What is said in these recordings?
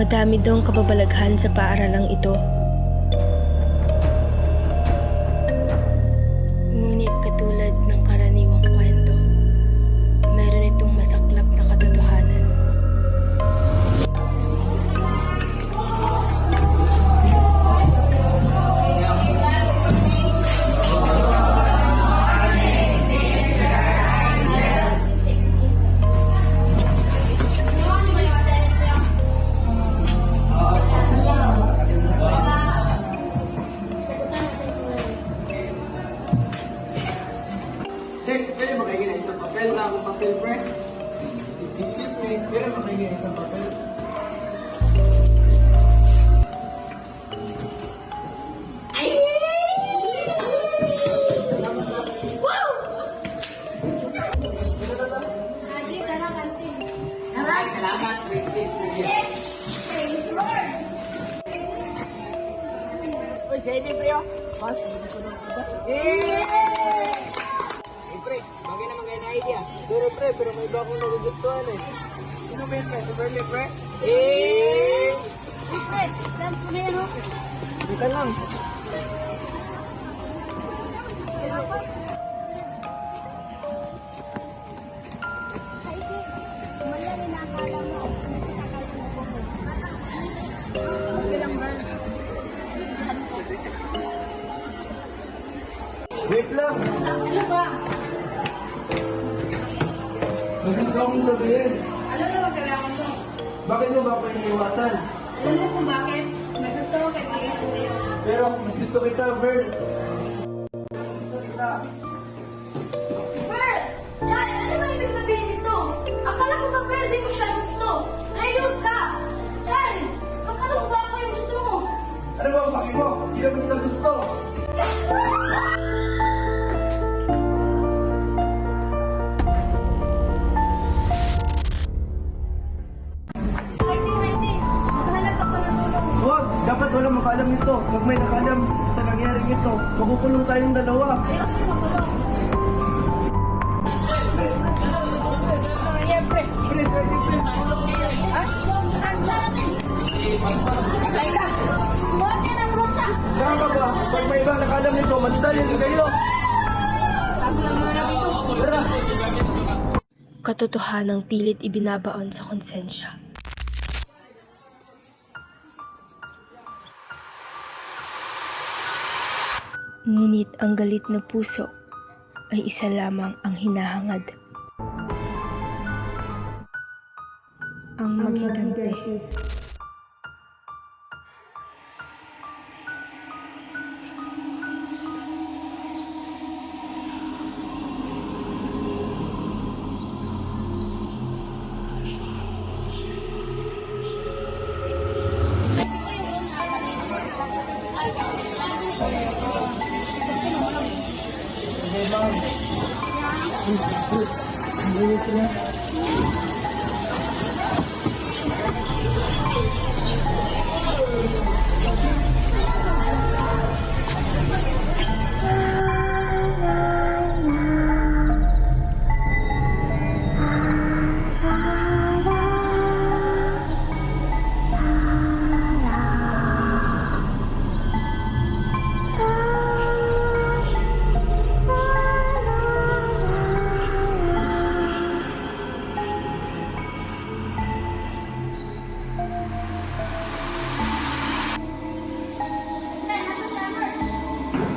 Madami daw ang kababalaghan sa paaralang ito. Ngunit katulad ng karaniwang kwento, meron itong masaklap na katotohanan. Text, pwede makingin na isang papel na akong papel, friend. Excuse me, pwede makingin na isang papel. Salamat, Christy. Yes! Thank you, Lord! Uy, siya hindi, pre, oh. Mas, hindi ko nang punta. Pre, bagay naman kayo na idea. Pero pre, may iba akong nagugustuhan eh. Sino ba yun pre? Si Berly pre? Pre, dance mo na yan, oh. Dito lang. Heidi, mali ang inakala mo. Okay lang ba? Wait lang. Ano ba? Mas gusto akong sabihin. Alam mo ba kailangan mo? Bakit mo ba ako iniiwasan? Alam mo kung bakit? May gusto ko kaibigan ko sa'yo. Pero mas gusto kita, Bert. Mas gusto kita. Bert! Dad, ano ba ibig sabihin nito? Akala ko ba pwede mo siya gusto? Layod ka! Dad, akala ko ba ako yung gusto mo? Ano ba ang paki mo? Hindi naman kita gusto. Heidi, maghanap ako ng tulong. Huwag! Dapat walang makaalam nito. Pag may nakaalam sa nangyaring ito, makukulong tayong dalawa. Ayaw ko makulong. Please, please. Saan ka ba? Pag may ibang nakaalam nito, magsalin kayo. Tara. Katotohanang pilit ibinabaon sa konsensya. Ngunit ang galit na puso ay isa lamang ang hinahangad. Ang maghigante.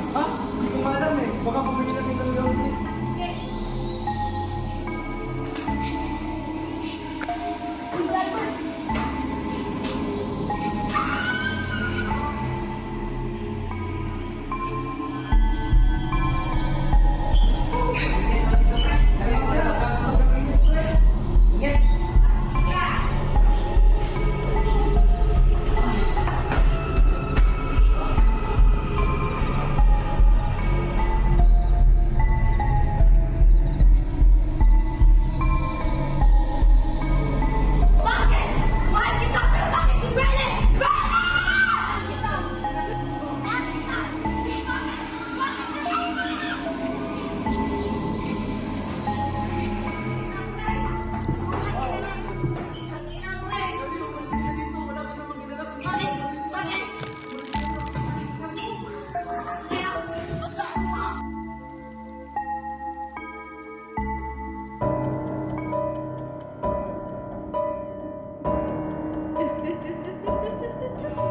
Ha? Hindi ko maalam eh. Baka pabili natin ng gawin.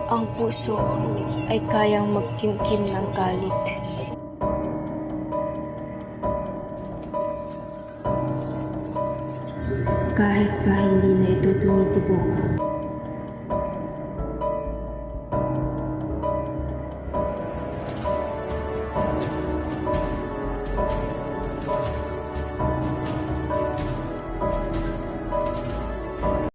Ang puso ay kayang magkimkim ng galit. Kahit pa hindi na ito tumitibok.